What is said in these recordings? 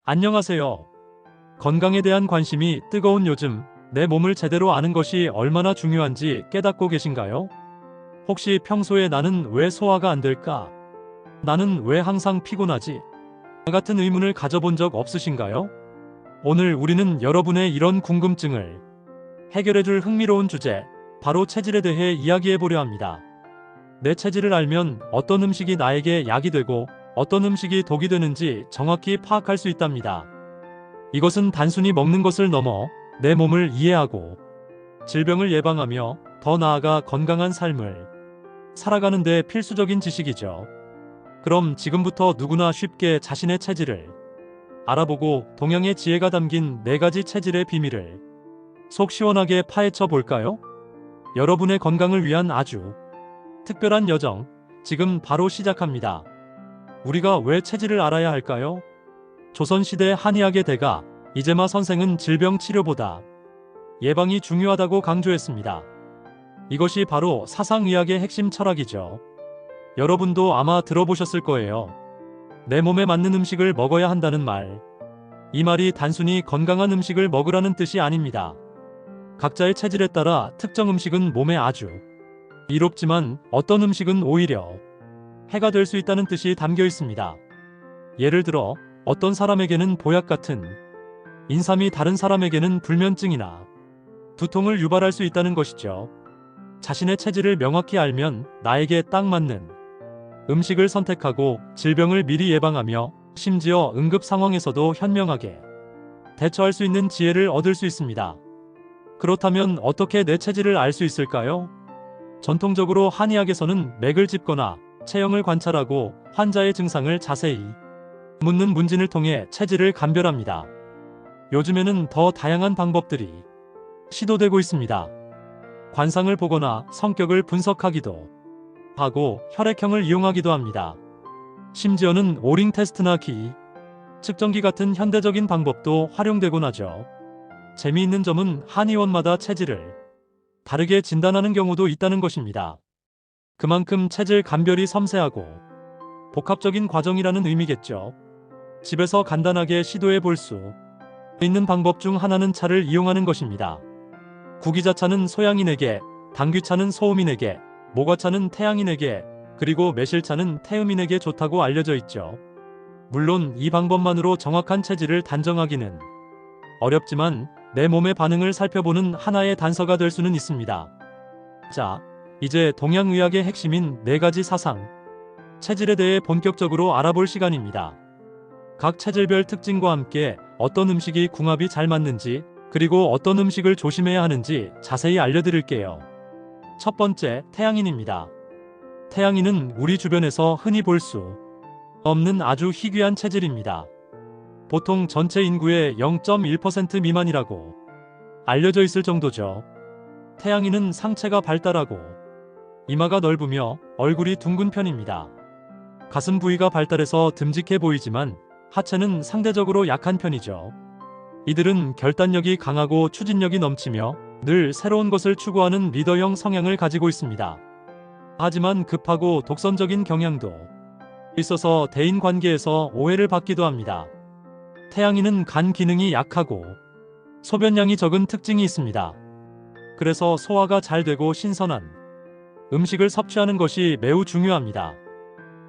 안녕하세요. 건강에 대한 관심이 뜨거운 요즘, 내 몸을 제대로 아는 것이 얼마나 중요한지 깨닫고 계신가요? 혹시 평소에 나는 왜 소화가 안 될까? 나는 왜 항상 피곤하지? 같은 의문을 가져본 적 없으신가요? 오늘 우리는 여러분의 이런 궁금증을 해결해줄 흥미로운 주제, 바로 체질에 대해 이야기해보려 합니다. 내 체질을 알면 어떤 음식이 나에게 약이 되고 어떤 음식이 독이 되는지 정확히 파악할 수 있답니다. 이것은 단순히 먹는 것을 넘어 내 몸을 이해하고 질병을 예방하며 더 나아가 건강한 삶을 살아가는 데 필수적인 지식이죠. 그럼 지금부터 누구나 쉽게 자신의 체질을 알아보고 동양의 지혜가 담긴 4가지 체질의 비밀을 속 시원하게 파헤쳐 볼까요? 여러분의 건강을 위한 아주 특별한 여정, 지금 바로 시작합니다. 우리가 왜 체질을 알아야 할까요? 조선시대 한의학의 대가 이재마 선생은 질병 치료보다 예방이 중요하다고 강조했습니다. 이것이 바로 사상의학의 핵심 철학이죠. 여러분도 아마 들어보셨을 거예요. 내 몸에 맞는 음식을 먹어야 한다는 말. 이 말이 단순히 건강한 음식을 먹으라는 뜻이 아닙니다. 각자의 체질에 따라 특정 음식은 몸에 아주 이롭지만 어떤 음식은 오히려 해가 될 수 있다는 뜻이 담겨 있습니다. 예를 들어 어떤 사람에게는 보약 같은 인삼이 다른 사람에게는 불면증이나 두통을 유발할 수 있다는 것이죠. 자신의 체질을 명확히 알면 나에게 딱 맞는 음식을 선택하고 질병을 미리 예방하며 심지어 응급 상황에서도 현명하게 대처할 수 있는 지혜를 얻을 수 있습니다. 그렇다면 어떻게 내 체질을 알 수 있을까요? 전통적으로 한의학에서는 맥을 짚거나 체형을 관찰하고 환자의 증상을 자세히 묻는 문진을 통해 체질을 감별합니다. 요즘에는 더 다양한 방법들이 시도되고 있습니다. 관상을 보거나 성격을 분석하기도 하고 혈액형을 이용하기도 합니다. 심지어는 오링 테스트나 기 측정기 같은 현대적인 방법도 활용되곤 하죠. 재미있는 점은 한의원마다 체질을 다르게 진단하는 경우도 있다는 것입니다. 그만큼 체질 감별이 섬세하고 복합적인 과정이라는 의미겠죠. 집에서 간단하게 시도해 볼 수 있는 방법 중 하나는 차를 이용하는 것입니다. 구기자차는 소양인에게, 당귀차는 소음인에게, 모과차는 태양인에게, 그리고 매실차는 태음인에게 좋다고 알려져 있죠. 물론 이 방법만으로 정확한 체질을 단정하기는 어렵지만 내 몸의 반응을 살펴보는 하나의 단서가 될 수는 있습니다. 자, 이제 동양의학의 핵심인 4가지 사상, 체질에 대해 본격적으로 알아볼 시간입니다. 각 체질별 특징과 함께 어떤 음식이 궁합이 잘 맞는지, 그리고 어떤 음식을 조심해야 하는지 자세히 알려드릴게요. 첫 번째, 태양인입니다. 태양인은 우리 주변에서 흔히 볼 수 없는 아주 희귀한 체질입니다. 보통 전체 인구의 0.1% 미만이라고 알려져 있을 정도죠. 태양인은 상체가 발달하고 이마가 넓으며 얼굴이 둥근 편입니다. 가슴 부위가 발달해서 듬직해 보이지만 하체는 상대적으로 약한 편이죠. 이들은 결단력이 강하고 추진력이 넘치며 늘 새로운 것을 추구하는 리더형 성향을 가지고 있습니다. 하지만 급하고 독선적인 경향도 있어서 대인 관계에서 오해를 받기도 합니다. 태양인은 간 기능이 약하고 소변량이 적은 특징이 있습니다. 그래서 소화가 잘 되고 신선한 음식을 섭취하는 것이 매우 중요합니다.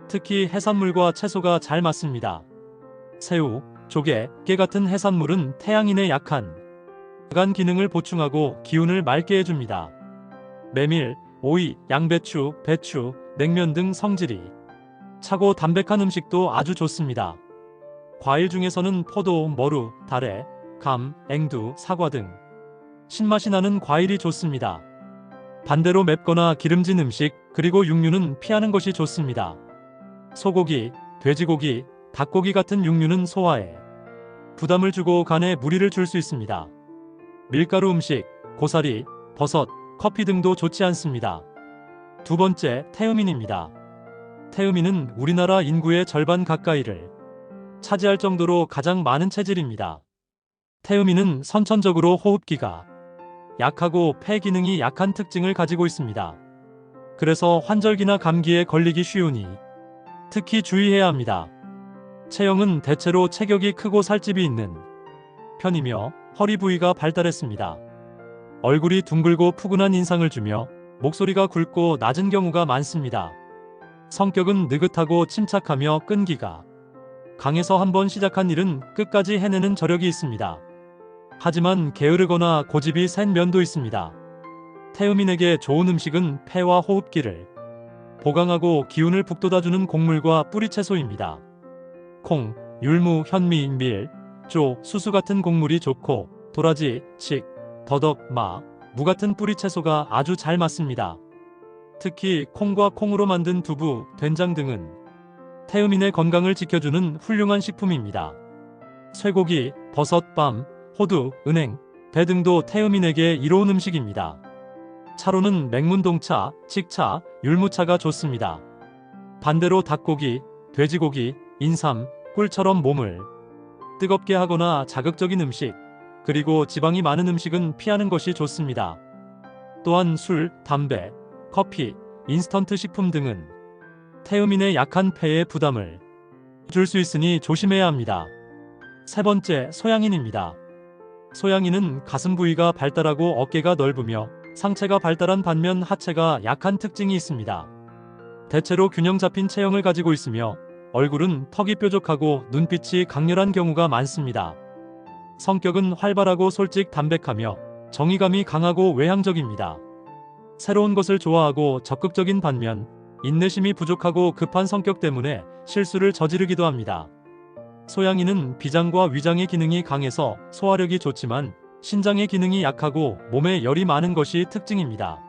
특히 해산물과 채소가 잘 맞습니다. 새우, 조개, 깨 같은 해산물은 태양인의 약한 간 기능을 보충하고 기운을 맑게 해줍니다. 메밀, 오이, 양배추, 배추, 냉면 등 성질이 차고 담백한 음식도 아주 좋습니다. 과일 중에서는 포도, 머루, 다래, 감, 앵두, 사과 등 신맛이 나는 과일이 좋습니다. 반대로 맵거나 기름진 음식, 그리고 육류는 피하는 것이 좋습니다. 소고기, 돼지고기, 닭고기 같은 육류는 소화에 부담을 주고 간에 무리를 줄 수 있습니다. 밀가루 음식, 고사리, 버섯, 커피 등도 좋지 않습니다. 두 번째, 태음인입니다. 태음인은 우리나라 인구의 절반 가까이를 차지할 정도로 가장 많은 체질입니다. 태음인은 선천적으로 호흡기가 약하고 폐 기능이 약한 특징을 가지고 있습니다. 그래서 환절기나 감기에 걸리기 쉬우니 특히 주의해야 합니다. 체형은 대체로 체격이 크고 살집이 있는 편이며 허리 부위가 발달했습니다. 얼굴이 둥글고 푸근한 인상을 주며 목소리가 굵고 낮은 경우가 많습니다. 성격은 느긋하고 침착하며 끈기가 강해서 한번 시작한 일은 끝까지 해내는 저력이 있습니다. 하지만 게으르거나 고집이 센 면도 있습니다. 태음인에게 좋은 음식은 폐와 호흡기를 보강하고 기운을 북돋아주는 곡물과 뿌리채소입니다. 콩, 율무, 현미, 밀, 조, 수수 같은 곡물이 좋고 도라지, 칡, 더덕, 마, 무 같은 뿌리채소가 아주 잘 맞습니다. 특히 콩과 콩으로 만든 두부, 된장 등은 태음인의 건강을 지켜주는 훌륭한 식품입니다. 쇠고기, 버섯, 밤, 호두, 은행, 배 등도 태음인에게 이로운 음식입니다. 차로는 맹문동차, 칡차, 율무차가 좋습니다. 반대로 닭고기, 돼지고기, 인삼, 꿀처럼 몸을 뜨겁게 하거나 자극적인 음식, 그리고 지방이 많은 음식은 피하는 것이 좋습니다. 또한 술, 담배, 커피, 인스턴트 식품 등은 태음인의 약한 폐에 부담을 줄 수 있으니 조심해야 합니다. 세 번째, 소양인입니다. 소양인은 가슴 부위가 발달하고 어깨가 넓으며 상체가 발달한 반면 하체가 약한 특징이 있습니다. 대체로 균형 잡힌 체형을 가지고 있으며 얼굴은 턱이 뾰족하고 눈빛이 강렬한 경우가 많습니다. 성격은 활발하고 솔직 담백하며 정의감이 강하고 외향적입니다. 새로운 것을 좋아하고 적극적인 반면 인내심이 부족하고 급한 성격 때문에 실수를 저지르기도 합니다. 소양인은 비장과 위장의 기능이 강해서 소화력이 좋지만 신장의 기능이 약하고 몸에 열이 많은 것이 특징입니다.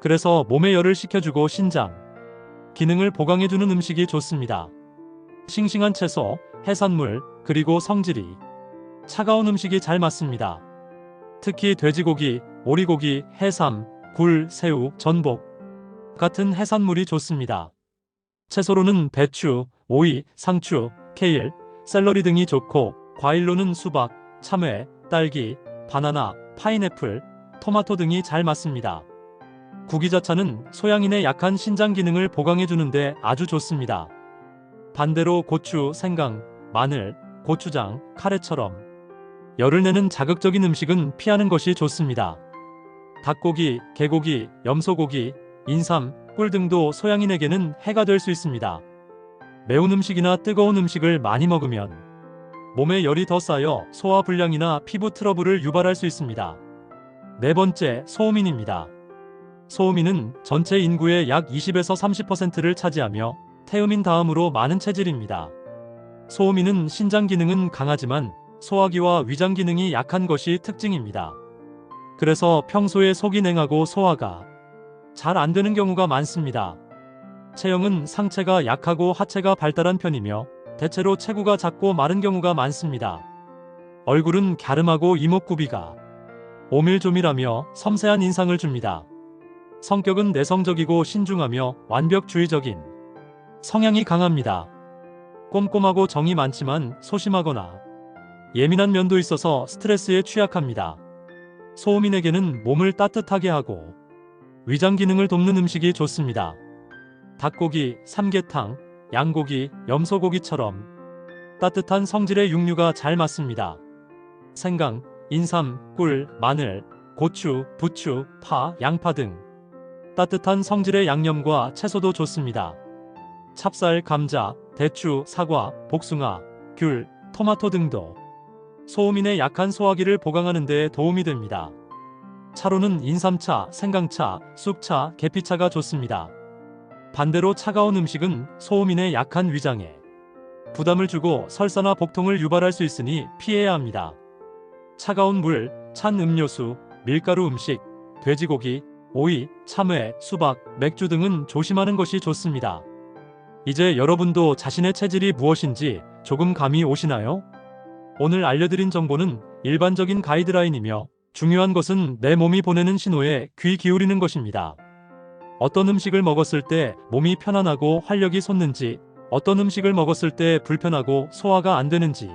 그래서 몸에 열을 식혀주고 신장 기능을 보강해주는 음식이 좋습니다. 싱싱한 채소, 해산물, 그리고 성질이 차가운 음식이 잘 맞습니다. 특히 돼지고기, 오리고기, 해삼, 굴, 새우, 전복 같은 해산물이 좋습니다. 채소로는 배추, 오이, 상추, 케일, 샐러리 등이 좋고 과일로는 수박, 참외, 딸기, 바나나, 파인애플, 토마토 등이 잘 맞습니다. 구기자차는 소양인의 약한 신장 기능을 보강해주는데 아주 좋습니다. 반대로 고추, 생강, 마늘, 고추장, 카레처럼 열을 내는 자극적인 음식은 피하는 것이 좋습니다. 닭고기, 개고기, 염소고기, 인삼, 꿀 등도 소양인에게는 해가 될 수 있습니다. 매운 음식이나 뜨거운 음식을 많이 먹으면 몸에 열이 더 쌓여 소화불량이나 피부 트러블을 유발할 수 있습니다. 네 번째, 소음인입니다. 소음인은 전체 인구의 약 20에서 30%를 차지하며 태음인 다음으로 많은 체질입니다. 소음인은 신장 기능은 강하지만 소화기와 위장 기능이 약한 것이 특징입니다. 그래서 평소에 속이 냉하고 소화가 잘 안 되는 경우가 많습니다. 체형은 상체가 약하고 하체가 발달한 편이며 대체로 체구가 작고 마른 경우가 많습니다. 얼굴은 갸름하고 이목구비가 오밀조밀하며 섬세한 인상을 줍니다. 성격은 내성적이고 신중하며 완벽주의적인 성향이 강합니다. 꼼꼼하고 정이 많지만 소심하거나 예민한 면도 있어서 스트레스에 취약합니다. 소음인에게는 몸을 따뜻하게 하고 위장 기능을 돕는 음식이 좋습니다. 닭고기, 삼계탕, 양고기, 염소고기처럼 따뜻한 성질의 육류가 잘 맞습니다. 생강, 인삼, 꿀, 마늘, 고추, 부추, 파, 양파 등 따뜻한 성질의 양념과 채소도 좋습니다. 찹쌀, 감자, 대추, 사과, 복숭아, 귤, 토마토 등도 소음인의 약한 소화기를 보강하는 데 도움이 됩니다. 차로는 인삼차, 생강차, 쑥차, 계피차가 좋습니다. 반대로 차가운 음식은 소음인의 약한 위장에 부담을 주고 설사나 복통을 유발할 수 있으니 피해야 합니다. 차가운 물, 찬 음료수, 밀가루 음식, 돼지고기, 오이, 참외, 수박, 맥주 등은 조심하는 것이 좋습니다. 이제 여러분도 자신의 체질이 무엇인지 조금 감이 오시나요? 오늘 알려드린 정보는 일반적인 가이드라인이며 중요한 것은 내 몸이 보내는 신호에 귀 기울이는 것입니다. 어떤 음식을 먹었을 때 몸이 편안하고 활력이 솟는지, 어떤 음식을 먹었을 때 불편하고 소화가 안 되는지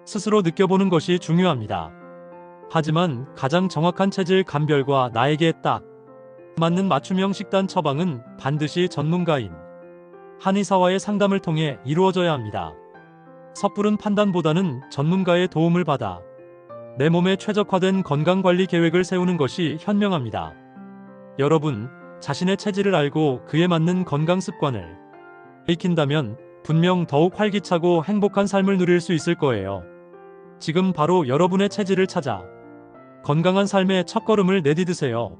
스스로 느껴보는 것이 중요합니다. 하지만 가장 정확한 체질 감별과 나에게 딱 맞는 맞춤형 식단 처방은 반드시 전문가인 한의사와의 상담을 통해 이루어져야 합니다. 섣부른 판단보다는 전문가의 도움을 받아 내 몸에 최적화된 건강관리 계획을 세우는 것이 현명합니다. 여러분, 자신의 체질을 알고 그에 맞는 건강 습관을 익힌다면 분명 더욱 활기차고 행복한 삶을 누릴 수 있을 거예요. 지금 바로 여러분의 체질을 찾아 건강한 삶의 첫걸음을 내디드세요.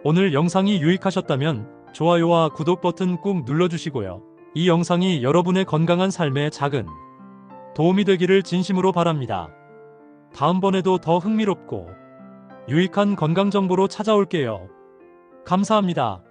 오늘 영상이 유익하셨다면 좋아요와 구독 버튼 꾹 눌러주시고요. 이 영상이 여러분의 건강한 삶에 작은 도움이 되기를 진심으로 바랍니다. 다음번에도 더 흥미롭고 유익한 건강 정보로 찾아올게요. 감사합니다.